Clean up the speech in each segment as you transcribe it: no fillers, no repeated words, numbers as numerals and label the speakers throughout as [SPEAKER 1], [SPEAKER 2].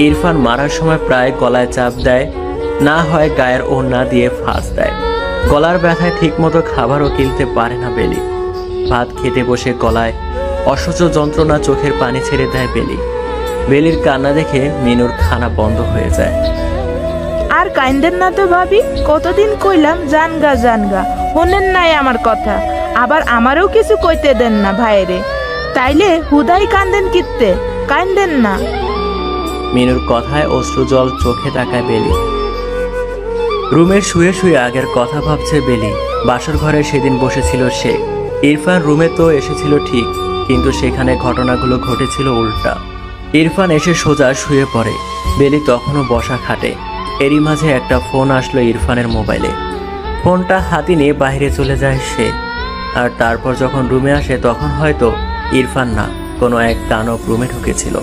[SPEAKER 1] ইরফান মারার সময় প্রায় গলায় চাপ দেয়, না হয় গায়ের ওড়না দিয়ে ফাঁস দেয়। গলার ব্যথায় ঠিকমতো খাবারও গিলতে পারে না বেলি। ভাত খেতে বসে গলায় অসহ্য যন্ত্রণা, চোখের পানি ছেড়ে দেয় বেলি। বেলির কান্না দেখে মিনুর খানা বন্ধ হয়ে যায়।
[SPEAKER 2] আর কাইন্দেন না তো ভাবি, কতদিন কইলাম জানগা জানগা, শোনেন নাই আমার কথা। আবার আমারও কিছু কইতে দেন না ভাইরে, তাইলে হুদাই কান্দেন কিত্তে, কাইন্দেন না।
[SPEAKER 1] মিনুর কথায় অশ্রু জল চোখে তাকায় বেলি। রুমে শুয়ে শুয়ে আগের কথা ভাবছে বেলি। বাসর ঘরে সেদিন বসেছিল সে। ইরফান রুমে তো এসেছিল ঠিক, কিন্তু সেখানে ঘটনাগুলো ঘটেছিল উল্টা। ইরফান এসে সোজা শুয়ে পড়ে, বেলি তখনও বসা খাটে। এরই মাঝে একটা ফোন আসলো ইরফানের মোবাইলে। ফোনটা হাতে নিয়ে বাইরে চলে যায় সে। আর তারপর যখন রুমে আসে তখন হয়তো ইরফান না, কোনো এক দানব রুমে ঢুকেছিল।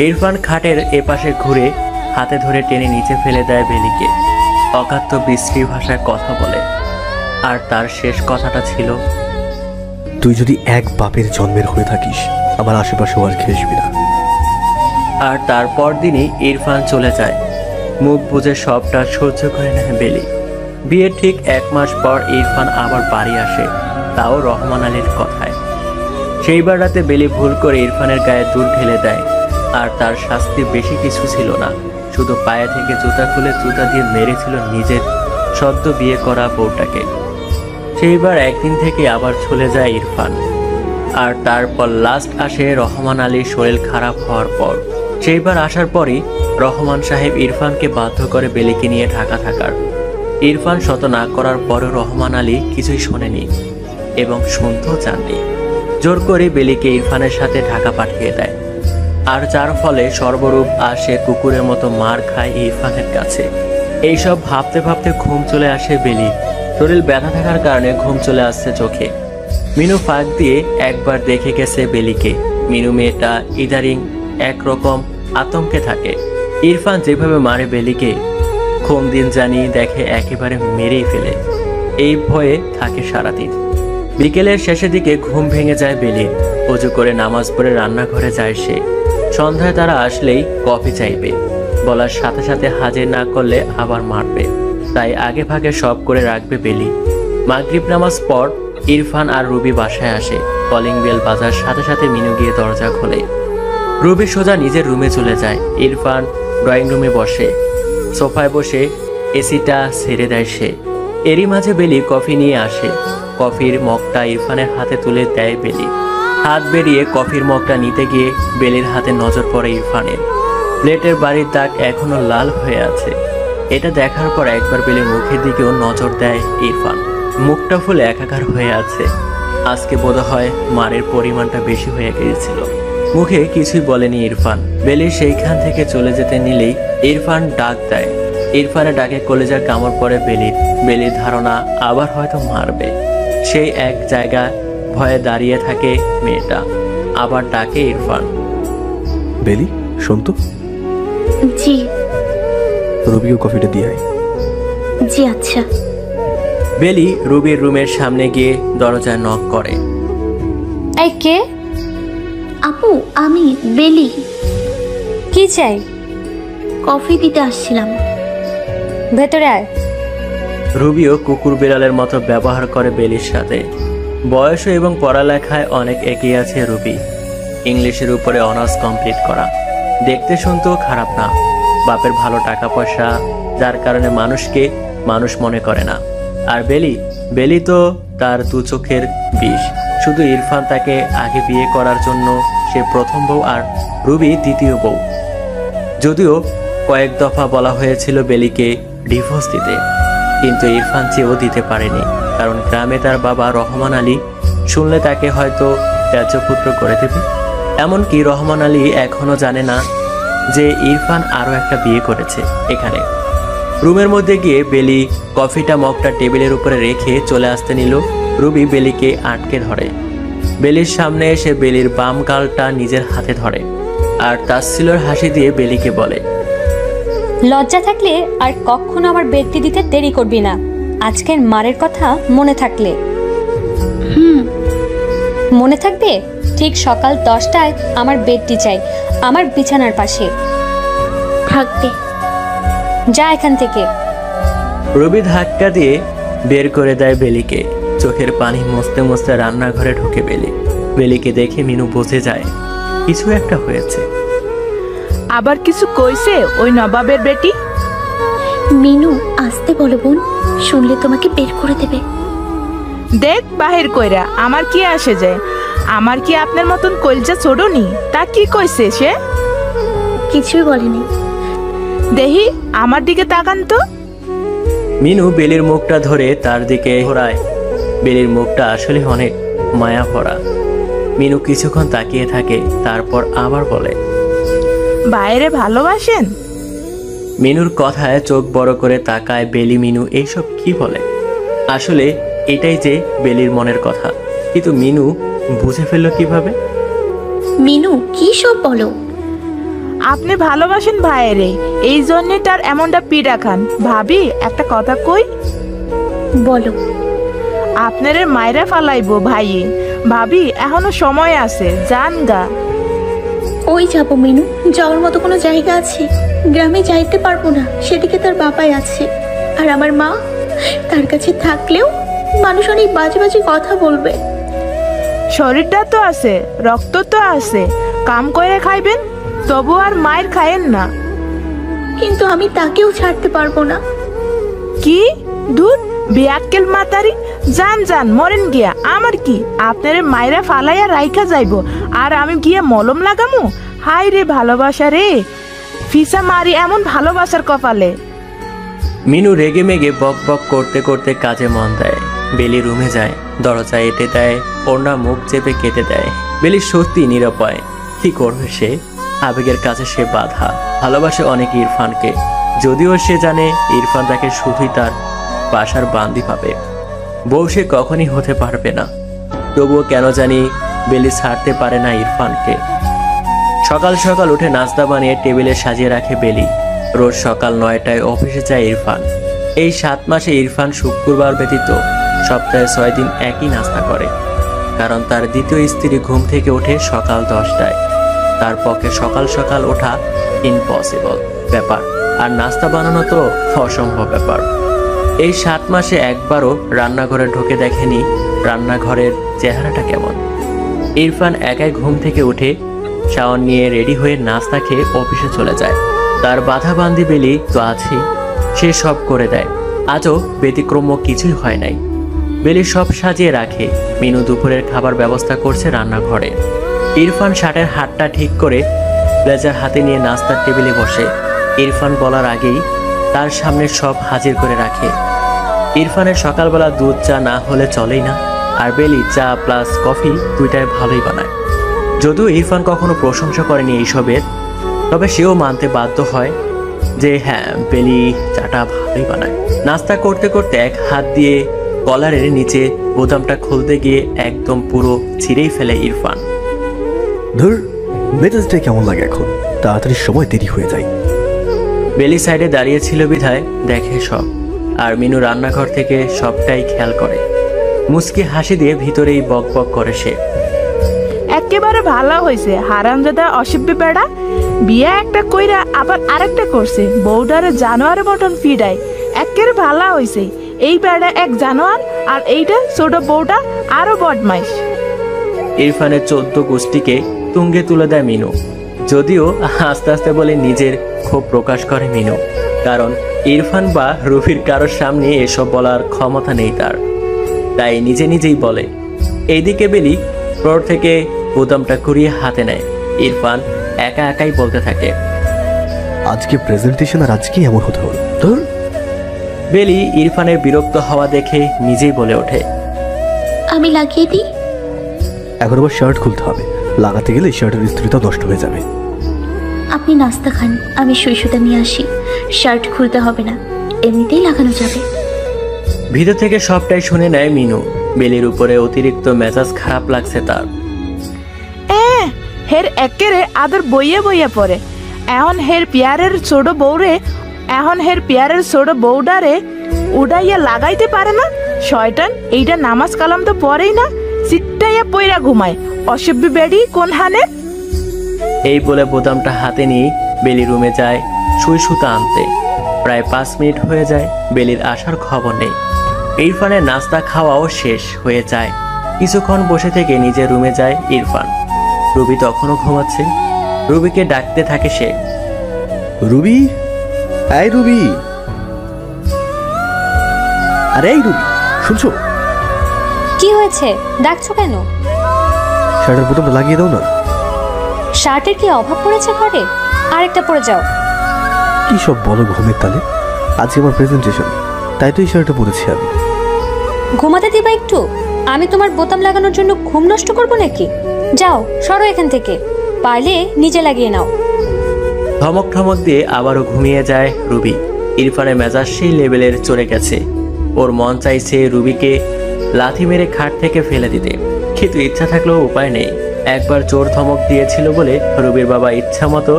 [SPEAKER 1] ইরফান খাটের এপাশে ঘুরে হাতে ধরে টেনে নিচে ফেলে দেয় বেলিকে। অকাত্য বিশ্রী ভাষায় কথা বলে। আর তার শেষ কথাটা ছিল,
[SPEAKER 3] তুই যদি এক বাপের জন্মের হয়ে থাকিস, আমার আশেপাশে আর ঘেসবি না।
[SPEAKER 1] আর তারপর দিনই ইরফান চলে যায়। মুখ বুজে সবটা সহ্য করে নেয় বেলি। বিয়ের ঠিক 1 মাস পর ইরফান আবার বাড়ি আসে, তাও রহমান আলীর কথায়। সেইবার রাতে বেলি ভুল করে ইরফানের গায়ে দুধ ঢেলে দেয়। আর তার শাস্তি বেশি কিছু ছিল না, শুধু পায়ে থেকে জুতা খুলে জুতা দিয়ে মেরেছিল নিজের সদ্য বিয়ে করা বউটাকে। সেইবার একদিন থেকে আবার চলে যায় ইরফান। আর তারপর লাস্ট আসে রহমান আলীর শরীর খারাপ হওয়ার পর। সেইবার আসার পরই রহমান সাহেব ইরফানকে বাধ্য করে বেলিকে নিয়ে ঢাকা থাকার। ইরফান শত না করার পরও রহমান আলী কিছুই শোনেনি এবং শুনতেও চাননি। জোর করে বেলিকে ইরফানের সাথে ঢাকা পাঠিয়ে দেয়। আর যার ফলে সর্বরূপ আসে কুকুরের মতো মার খায় ইরফানের কাছে। এইসব ভাবতে ভাবতে ঘুম চলে আসে বেলি। শরীর ব্যথা থাকার কারণে ঘুম চলে আসছে চোখে। মিনু ফাঁক দিয়ে একবার দেখে গেছে বেলিকে। মিনু মেয়েটা ইদারিং একরকম আতঙ্কে থাকে। ইরফান যেভাবে মারে বেলিকে, কোন দিন জানি দেখে একেবারে মেরেই ফেলে। এই ভয়ে থাকে সারাদিন। বিকেলের শেষের দিকে ঘুম ভেঙে যায় বেলির। অজু করে নামাজ পড়ে রান্নাঘরে যায় সে। সন্ধ্যায় তারা আসলেই কফি চাইবে, বলার সাথে সাথে হাজির না করলে আবার মারবে, তাই আগে ভাগে সব করে রাখবে বেলি। মাগরিব নামাজ পর ইরফান আর রুবি বাসায় আসে। কলিং বেল বাজার সাথে সাথে মিনু গিয়ে দরজা খোলে। রুবি সোজা নিজের রুমে চলে যায়। ইরফান ড্রয়িং রুমে বসে, সোফায় বসে এসিটা ছেড়ে দেয় সে। এরই মাঝে বেলি কফি নিয়ে আসে। কফির মগটা ইরফানের হাতে তুলে দেয় বেলি। হাত বেরিয়ে কফির মগটা নিতে গিয়ে বেলির হাতে নজর পড়ে ইরফানের। প্লেটের বাড়ির দাগ এখনো লাল হয়ে আছে। এটা দেখার পর একবার বেলির মুখের দিকেও নজর দেয় ইরফান। মুখটা ফুলে একাকার হয়ে আছে। আজকে বোধহয় মারের পরিমাণটা বেশি হয়ে গিয়েছিল। মুখে কিছুই বলেনি ইরফান। বেলি সেইখান থেকে চলে যেতে নিলেই ইরফান ডাক দেয়। ইরফানের ডাকে কলেজা কামড় পড়ে বেলির। বেলির ধারণা আবার হয়তো মারবে। সেই এক জায়গায় ভয়ে দাঁড়িয়ে থাকে মেয়েটা। আবার ডাকে ইরফান,
[SPEAKER 3] বেলি শোন তো।
[SPEAKER 4] জি।
[SPEAKER 3] রবিও কফিটা দিয়ে আয়।
[SPEAKER 4] জি আচ্ছা।
[SPEAKER 1] বেলি রুবির রুমের সামনে গিয়ে দরজায় নক করে।
[SPEAKER 5] এই কে?
[SPEAKER 4] আপু আমি বেলি।
[SPEAKER 5] কি চাই?
[SPEAKER 4] কফি দিতে আসছিলাম।
[SPEAKER 5] ভেতরে আয়।
[SPEAKER 1] রুবিও কুকুর বিড়ালের মতো ব্যবহার করে বেলির সাথে। বয়স এবং পড়ালেখায় অনেক এগিয়ে আছে রুবি। ইংলিশের উপরে অনার্স কমপ্লিট করা। দেখতে শুনতেও খারাপ না। বাপের ভালো টাকা পয়সা, যার কারণে মানুষকে মানুষ মনে করে না। আর বেলি তো তার দু চোখের বিষ। শুধু ইরফান তাকে আগে বিয়ে করার জন্য সে প্রথম বউ আর রুবি দ্বিতীয় বউ। যদিও কয়েক দফা বলা হয়েছিল বেলিকে ডিভোর্স দিতে, কিন্তু ইরফান চেয়েও দিতে পারেনি। কারণ গ্রামে তার বাবা রহমান আলী শুনলে তাকে হয়তো ত্যায্যপুত্র করে দেবে। এমনকি রহমান আলী এখনো জানে না যে ইরফান আরও একটা বিয়ে করেছে। এখানে রুমের মধ্যে গিয়ে বেলি কফিটা মগটা টেবিলের উপরে রেখে চলে আসতে নিল। রুবি বেলিকে আটকে ধরে। বেলির সামনে এসে বেলির বাম গালটা নিজের হাতে ধরে আর তাচ্ছিল্যের হাসি দিয়ে বেলিকে বলে,
[SPEAKER 5] লজ্জা থাকলে আর কখনো আমার বেডটি দিতে দেরি করবি না। আজকের মারের কথা মনে থাকলে। মনে থাকবে? ঠিক সকাল 10টায় আমার বেডটি চাই, আমার বিছানার পাশে।
[SPEAKER 4] থাকবে।
[SPEAKER 5] যা এখান থেকে।
[SPEAKER 1] রবি ধাক্কা দিয়ে বের করে দেয় বেলিকে। চোখের পানি মুছতে মুছতে রান্নাঘরে ঢুকে বেলি। বেলিকে দেখে মিনু বুঝে যায় কিছু একটা হয়েছে।
[SPEAKER 2] আবার কিছু কইছে ওই নবাবের বেটি?
[SPEAKER 4] মিনু আসতে বলো বোন, শুনলে তোমাকে বের করে দেবে।
[SPEAKER 2] দেখ বাহির কইরা, আমার কি আসে যায়? আমার কি আপনার মতন কলজা ছোড়নি? তা কি কইছে সে?
[SPEAKER 4] কিছুই বলেনি।
[SPEAKER 2] দেহি আমার দিকে তাকান তো।
[SPEAKER 1] মিনু বেলির মুখটা ধরে তার দিকে ঘোরায়। বেলির মুখটা আসলে অনেক মায়া ভরা। মিনু কিছুক্ষণ তাকিয়ে থাকে, তারপর আবার বলে,
[SPEAKER 2] বাইরে ভালোবাসেন?
[SPEAKER 1] মিনুর কথায় চোখ বড় করে তাকায় বেলি। মিনু এইসব কি বলে? আসলে এটাই যে বেলির মনের কথা, কিন্তু মিনু বুঝে ফেললো কিভাবে?
[SPEAKER 4] মিনু কি সব বলো?
[SPEAKER 2] আপনি ভালোবাসেন ভাইরে, এই জন্যে তার এমনটা পিড়া খান। ভাবি একটা কথা কই?
[SPEAKER 4] বলো।
[SPEAKER 2] আপনারে মাইরা ফালাইবো ভাইয়ে। ভাবি এখনো সময় আছে, যান গা।
[SPEAKER 4] ওই যাবো মিনু, যাওয়ার মতো কোনো জায়গা আছে? গ্রামে যাইতে পারবো না, সেদিকে তার বাবাই আছে। আর আমার মা, তার কাছে থাকলেও মানুষ অনেক বাজে বাজে কথা বলবে।
[SPEAKER 2] শরীরটা তো আছে, রক্ত তো আছে, কাম করে খাইবেন, তবু আর মায়ের খায়েন না।
[SPEAKER 4] কিন্তু আমি তাকেও ছাড়তে পারবো না।
[SPEAKER 2] কি দূর বিয়াক্কেল মাতারি, যান যান মরেন গিয়া। আমার কি আপনারে মায়েরা ফালাইয়া রাইখা যাইবো আর আমি গিয়া মলম লাগামু? হাই রে ভালোবাসা রে, ফিসা মারি এমন ভালোবাসার কপালে।
[SPEAKER 1] মিনু রেগে মেগে বক বক করতে করতে কাজে মন দেয়। বেলি রুমে যায়, দরজা এঁটে দেয়, ওড়না মুখ চেপে কেটে দেয়। বেলি সত্যি নিরুপায়। কি করবে সে? আবেগের কাছে সে বাধা। ভালোবাসে অনেক ইরফানকে, যদিও সে জানে ইরফান তাকে শুধুই তার বাসার বান্দি পাবে, বউ সে কখনই হতে পারবে না। তবুও কেন জানি বেলি ছাড়তে পারে না ইরফানকে। সকাল সকাল উঠে নাস্তা বানিয়ে টেবিলে সাজিয়ে রাখে বেলি। রোজ সকাল 9টায় অফিসে যায় ইরফান। এই 7 মাসে ইরফান শুক্রবার ব্যতীত সপ্তাহে 6 দিন একই নাস্তা করে, কারণ তার দ্বিতীয় স্ত্রী ঘুম থেকে ওঠে সকাল 10টায়। তার পক্ষে সকাল সকাল ওঠা ইম্পসিবল ব্যাপার, আর নাস্তা বানানো তো অসম্ভব ব্যাপার। এই 7 মাসে একবারও রান্নাঘরে ঢুকে দেখেনি রান্নাঘরের চেহারাটা কেমন। ইরফান একাই ঘুম থেকে উঠে শাওয়ার নিয়ে রেডি হয়ে নাস্তা খেয়ে অফিসে চলে যায়। তার বাধা বান্ধি বেলি তো আছেই, সে সব করে দেয়। আজও ব্যতিক্রম কিছুই হয় নাই। বেলি সব সাজিয়ে রাখে। মিনু দুপুরের খাবার ব্যবস্থা করছে রান্নাঘরে। ইরফান শার্টের হাতটা ঠিক করে ব্লেজার হাতে নিয়ে নাস্তার টেবিলে বসে। ইরফান বলার আগেই তার সামনে সব হাজির করে রাখে। ইরফানের সকালবেলা দুধ চা না হলে চলেই না, আর বেলি চা প্লাস কফি দুইটাই ভালোই বানায়। যদিও ইরফান কখনো প্রশংসা করেনি এইসবের, তবে সেও মানতে বাধ্য হয় যে হ্যাঁ, বেলি চাটা ভালোই বানায়। নাস্তা করতে করতে এক হাত দিয়ে কলারের নিচে বোতামটা খুলতে গিয়ে একদম পুরো ছিঁড়েই ফেলে ইরফান।
[SPEAKER 3] ধুর, মেজাজটা কেমন লাগে এখন? তাড়াতাড়ি সময় দেরি হয়ে যায়।
[SPEAKER 1] বেলি সাইডে দাঁড়িয়ে ছিল বিধায় দেখে সব, আর মিনু রান্নাঘর থেকে সবটাই খেয়াল করে। মুচকি হাসি দিয়ে ভিতরেই বক বক করে সে।
[SPEAKER 2] একেবারে ভালো হয়েছে, হারামজাদা অসভ্য বেড়া। বিয়ে একটা কইরা আবার আরেকটা করছে, বউডারে জানোয়ারের মতন ফিডায়। একেবারে ভালো হয়েছে, এই বেড়া এক জানোয়ার, আর এইটা ছোট বউটা আরো বদমাইশ।
[SPEAKER 1] ইরফানের 14 গোষ্ঠীকে তুঙ্গে তুলে দেয় মিনু। যদিও আস্তে আস্তে বলে নিজের ক্ষোভ প্রকাশ করে মিনু, কারণ ইরফান বা রুফির কারোর সামনে এসব বলার ক্ষমতা নেই তার, তাই নিজে নিজেই বলে। এইদিকে বেলি ফ্লোর থেকে বোতামটা ঘুরিয়ে হাতে নেয়। ইরফান একা একাই বলতে থাকে,
[SPEAKER 3] আজকে প্রেজেন্টেশন আর আজকে এমন হতে হলো। ধুর।
[SPEAKER 1] বেলি ইরফানের বিরক্ত হওয়া দেখে নিজেই বলে ওঠে,
[SPEAKER 4] আমি লাগিয়ে দিই।
[SPEAKER 3] এখন আবার শার্ট খুলতে হবে, লাগাতে গেলে শার্টের ইস্ত্রিটা নষ্ট হয়ে যাবে।
[SPEAKER 4] আপনি নাস্তা খান, আমি সুইসুতা নিয়ে আসি। শার্ট খুলতে হবে না, এমনিতেই লাগানো যাবে।
[SPEAKER 1] ভিতর থেকে সবটাই শুনে নেয় মিনু। বেলির উপরে অতিরিক্ত মেজাজ খারাপ লাগছে তার।
[SPEAKER 2] হের একেরে আদর বইয়ে বইয়ে পড়ে। এখন হের পিয়ারের ছোট বউডারে উড়াইয়া লাগাইতে পারে না। শয়তান, এইটা নামাজ কালাম তো পড়েই না, সিট্টাইয়া পইরা ঘুমায়। অসভ্য বেড়ি কোন হানে।
[SPEAKER 1] এই বলে বোতামটা হাতে নিয়ে বেলি রুমে যায়। সুই সুতা আনতে। প্রায় 5 মিনিট হয়ে যায়, বেলির আসার খবর নেই। ইরফানের নাস্তা খাওয়াও শেষ হয়ে যায়। কিছুক্ষণ বসে থেকে নিজের রুমে যায় ইরফান। রুবি তখনও ঘুমাচ্ছে। রুবিকে ডাকতে থাকে সে।
[SPEAKER 3] রুবি, এই রুবি, আরে এই রুবি, শুনছো?
[SPEAKER 5] কি হয়েছে, ডাকছো কেন?
[SPEAKER 3] শার্টের বোতামটা লাগিয়ে দাও না।
[SPEAKER 5] শার্টের কি অভাব পড়েছে ঘরে? আরেকটা পরে যাও।
[SPEAKER 3] কি সব বলো ঘুমের তালে? আজকে আমার প্রেজেন্টেশন, তাই তো এই শার্টটা পরেছি আমি।
[SPEAKER 5] ঘুমাতে দিবা একটু? আমি তোমার বোতাম লাগানোর জন্য ঘুম নষ্ট করবো নাকি? যাও, সরো এখান থেকে, পারলে নিজে লাগিয়ে নাও।
[SPEAKER 1] ধমক ঠমক দিয়ে আবারও ঘুমিয়ে যায় রুবি। ইরফানের মেজাজ সেই লেভেলের চড়ে গেছে। ওর মন চাইছে রুবিকে লাথি মেরে খাট থেকে ফেলে দিতে, কিন্তু ইচ্ছা থাকলেও উপায় নেই। একবার জোর ধমক দিয়েছিল বলে রুবির বাবা ইচ্ছা মতো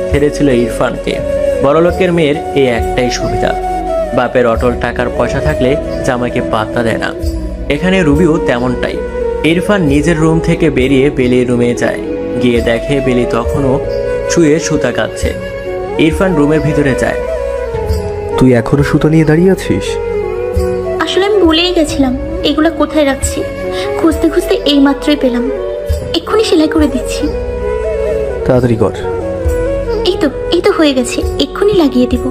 [SPEAKER 1] ছেড়েছিল ইরফানকে। বড়লোকের মেয়ের এই একটাই সুবিধা, বাপের অটল টাকার পয়সা থাকলে জামাইকে পাত্তা দেয় না। এখানে রুবিও তেমনটাই। ইরফান নিজের রুম থেকে বেরিয়ে বেলির রুমে যায়। গিয়ে দেখে বেলি তখনও শুয়ে সুতা কাটছে। ইরফান রুমের ভিতরে যায়।
[SPEAKER 3] তুই এখনো সুতো নিয়ে দাঁড়িয়ে আছিস?
[SPEAKER 4] আসলে আমি ভুলেই গেছিলাম এগুলো কোথায় রাখছি। খুঁজতে খুঁজতে এই মাত্রই পেলাম। এক্ষুনি সেলাই করে দিচ্ছি।
[SPEAKER 3] তাড়াতাড়ি কর।
[SPEAKER 4] এই তো হয়ে গেছে, এক্ষুনি লাগিয়ে দিব।